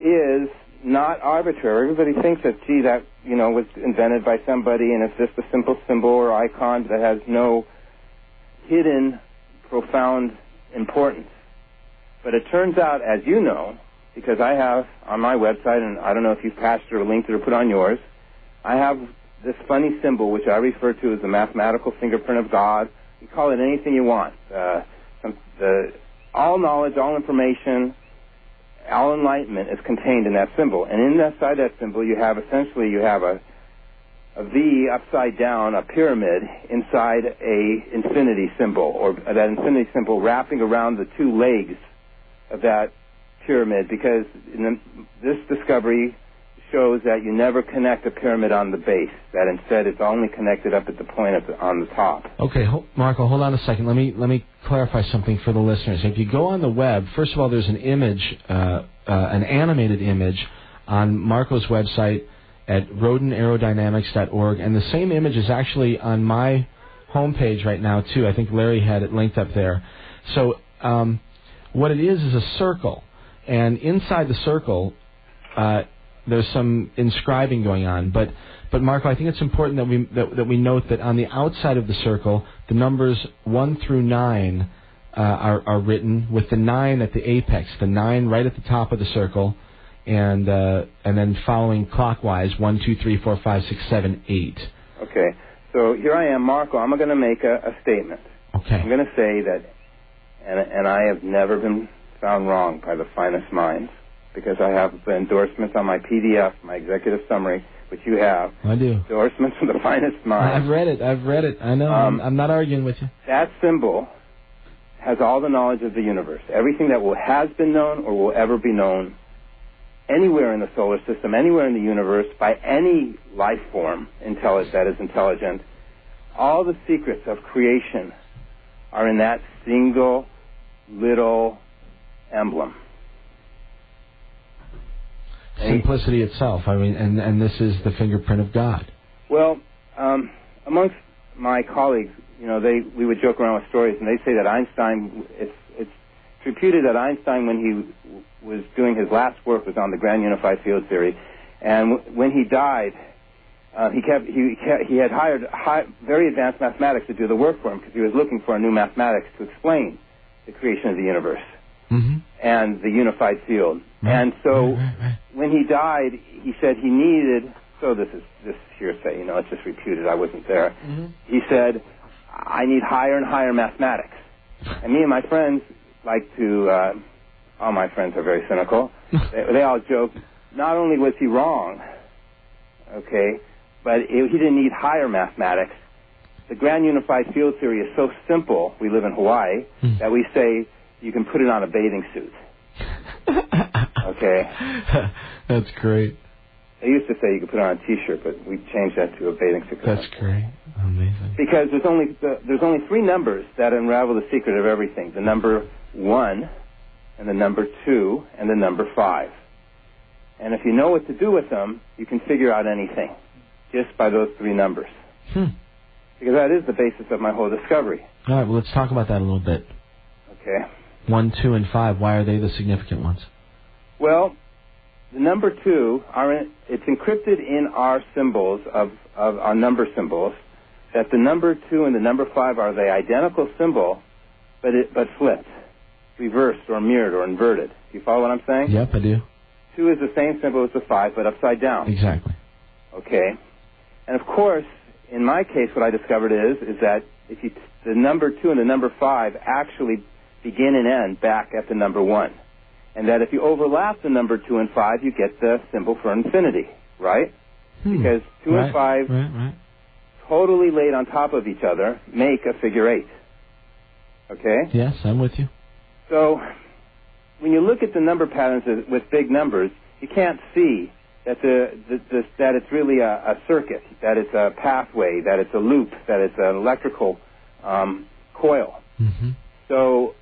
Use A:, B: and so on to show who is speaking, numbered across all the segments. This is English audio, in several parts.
A: is not arbitrary. Everybody thinks that, gee, that, was invented by somebody and it's just a simple symbol or icon that has no hidden, profound importance. But it turns out, as you know, because I have on my website, and I don't know if you've patched it or linked it or put on yours, I have this funny symbol which I refer to as the mathematical fingerprint of God. You call it anything you want. All knowledge, all information, all enlightenment is contained in that symbol. And inside that symbol you have a V upside down, a pyramid, inside a infinity symbol, or that infinity symbol wrapping around the two legs of that pyramid, because this discovery shows that you never connect a pyramid on the base, that instead it's only connected up at the point on the top.
B: Okay, Marko, hold on a second. Let me clarify something for the listeners. If you go on the web, first of all, there's an image, an animated image on Marko's website at rodinaerodynamics.org, and the same image is actually on my homepage right now, too. I think Larry had it linked up there. So what it is a circle, and inside the circle there's some inscribing going on. But Marko, I think it's important that we note that on the outside of the circle, the numbers 1 through 9 are written with the 9 at the apex, the 9 right at the top of the circle, and then following clockwise 1, 2, 3, 4, 5, 6, 7, 8.
A: Okay. So here I am, Marko. I'm going to make a statement.
B: Okay.
A: I'm going to say that, and I have never been found wrong by the finest minds, because I have the endorsements on my PDF, my executive summary, which you have.
B: I do.
A: Endorsements from the finest minds.
B: I've read it. I know. I'm not arguing with you.
A: That symbol has all the knowledge of the universe. Everything that has been known or will ever be known anywhere in the solar system, anywhere in the universe, by any life form that is intelligent, all the secrets of creation are in that single little emblem.
B: Simplicity itself. I mean, and this is the fingerprint of God.
A: Well, amongst my colleagues, we would joke around with stories, and they say that Einstein. It's reputed that Einstein, when he was doing his last work, was on the grand unified field theory, and when he died, he had hired very advanced mathematics to do the work for him, because he was looking for a new mathematics to explain the creation of the universe. Mm-hmm. And the unified field. Right. And so when he died, he said he needed, so this is just hearsay, it's just reputed, I wasn't there. Mm-hmm. He said, I need higher and higher mathematics. And me and my friends like to, all my friends are very cynical, they all joke, not only was he wrong, okay, but he didn't need higher mathematics. The grand unified field theory is so simple, we live in Hawaii, that we say, you can put it on a bathing suit. Okay?
B: That's great.
A: They used to say you could put it on a T-shirt, but we changed that to a bathing suit.
B: That's great. Amazing.
A: Because there's only 3 numbers that unravel the secret of everything. The number 1, and the number 2, and the number 5. And if you know what to do with them, you can figure out anything just by those 3 numbers. Because that is the basis of my whole discovery.
B: All right, well, let's talk about that a little bit.
A: Okay.
B: 1, 2, and 5, why are they the significant ones?
A: Well, the number 2, it's encrypted in our symbols, of our number symbols, that the number 2 and the number 5 are the identical symbol, but flipped, reversed, or mirrored, or inverted. Do you follow what I'm saying?
B: Yep, I do.
A: 2 is the same symbol as the 5, but upside down.
B: Exactly.
A: Okay. And of course, in my case, what I discovered is that the number 2 and the number 5 actually begin and end back at the number 1. And that if you overlap the number 2 and 5, you get the symbol for infinity, right? Because 2 and 5 totally laid on top of each other make a figure 8. Okay?
B: Yes, I'm with you.
A: So when you look at the number patterns with big numbers, you can't see that that it's really a circuit, that it's a pathway, that it's a loop, that it's an electrical coil. Mm-hmm. So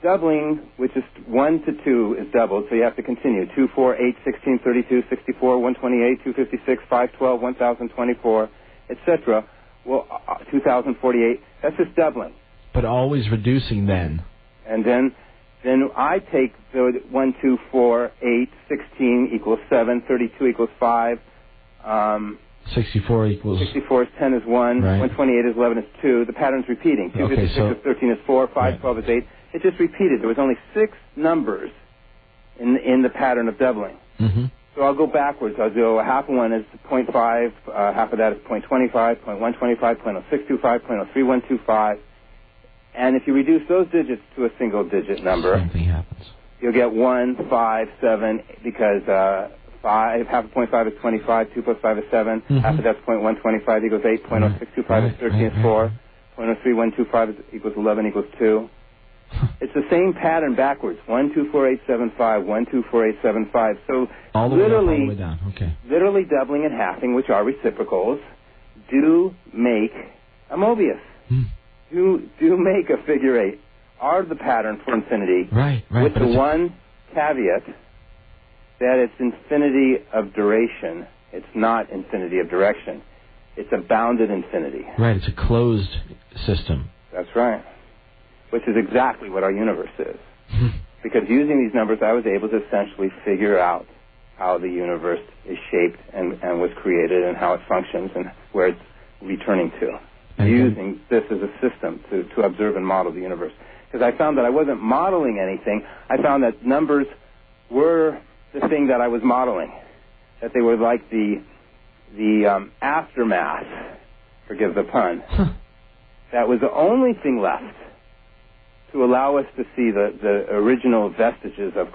A: doubling, which is 1 to 2, is doubled, so you have to continue. 2, 4, 8, 16, 32, 64, 128, 256, 512, 1024, etc. Well, 2048, that's just doubling.
B: But always reducing then.
A: And then then I take the 1, 2, 4, 8, 16 equals 7, 32 equals 5.
B: 64 equals...
A: 64 is 10 is 1,
B: right.
A: 128 is 11 is 2. The pattern's repeating. 256 is 13 is 4, 5,
B: right.
A: 12 is 8. It just repeated. There was only 6 numbers in the pattern of doubling.
B: Mm-hmm.
A: So I'll go backwards. I'll do half of one is 0.5, half of that is 0.25, 0.125, 0.0625, 0.03125. And if you reduce those digits to a single-digit number,
B: same thing happens.
A: You'll get 1, 5, 7, because 5, half of 0.5 is 25, 2 plus 5 is 7,
B: mm-hmm.
A: half of that's 0.125 equals 8, 0.0625 is 13 is 4, 0.03125 equals 11 equals 2. It's the same pattern backwards. 1, 2, 4, 8, 7, 5. 1, 2, 4, 8, 7, 5. So
B: all the
A: literally,
B: way up, all the way down. Okay.
A: Literally doubling and halving, which are reciprocals, do make a Mobius. Do make a figure 8. Are the pattern for infinity.
B: Right.
A: With the one caveat that it's infinity of duration. It's not infinity of direction. It's a bounded infinity.
B: Right. It's a closed system.
A: That's right. Which is exactly what our universe is. Because using these numbers, I was able to essentially figure out how the universe is shaped and was created and how it functions and where it's returning to. And using this as a system to observe and model the universe. Because I found that I wasn't modeling anything. I found that numbers were the thing that I was modeling. That they were like the aftermath, forgive the pun. That was the only thing left to allow us to see the original vestiges of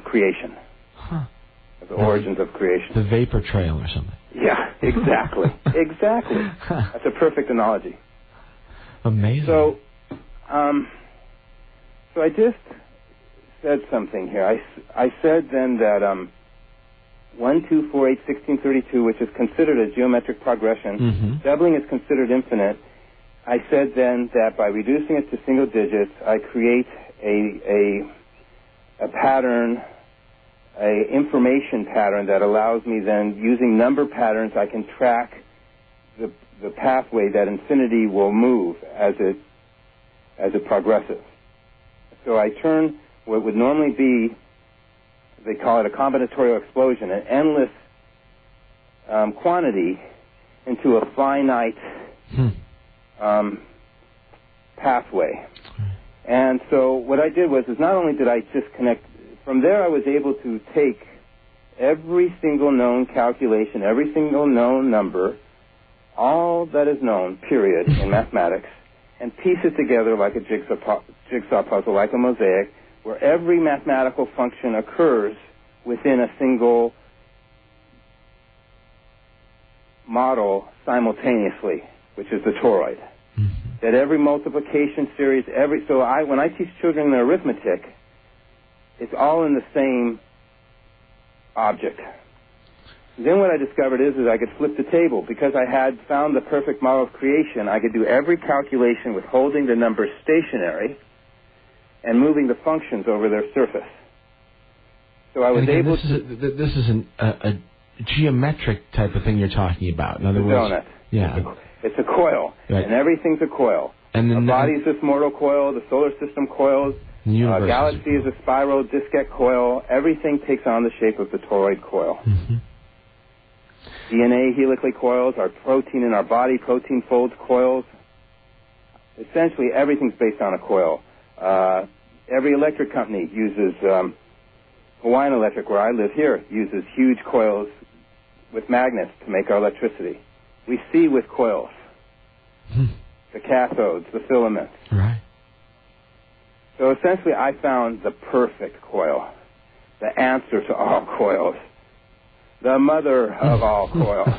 A: creation, of the origins of creation.
B: The vapor trail or something.
A: Yeah, exactly, exactly. That's a perfect analogy.
B: Amazing.
A: So I just said something here. I said then that 1, 2, 4, 8, 16, 32, which is considered a geometric progression,
B: mm-hmm.
A: doubling is considered infinite. I said then that by reducing it to single digits, I create a pattern, a information pattern that allows me then, using number patterns, I can track the pathway that infinity will move as it progresses. So I turn what would normally be, they call it a combinatorial explosion, an endless quantity into a finite pathway. And so what I did was not only did I just connect, from there I was able to take every single known calculation, every single known number, all that is known, period, in mathematics, and piece it together like a jigsaw puzzle, like a mosaic, where every mathematical function occurs within a single model simultaneously, which is the toroid. Mm-hmm. That every multiplication series, when I teach children their arithmetic, it's all in the same object. Then what I discovered is I could flip the table. Because I had found the perfect model of creation, I could do every calculation with holding the numbers stationary and moving the functions over their surface. So I was able to...
B: This is a geometric type of thing you're talking about. In other words...
A: donut.
B: Yeah.
A: It's a coil, right. And everything's a coil.
B: And
A: the body is this mortal coil, the solar system coils, galaxy is a spiral diskette coil. Everything takes on the shape of the toroid coil. Mm-hmm. DNA helically coils, our protein in our body, protein folds coils. Essentially, everything's based on a coil. Every electric company uses, Hawaiian Electric, where I live here, uses huge coils with magnets to make our electricity. We see with coils. The cathodes, the filaments.
B: Right.
A: So essentially, I found the perfect coil, the answer to all coils, the mother of all coils.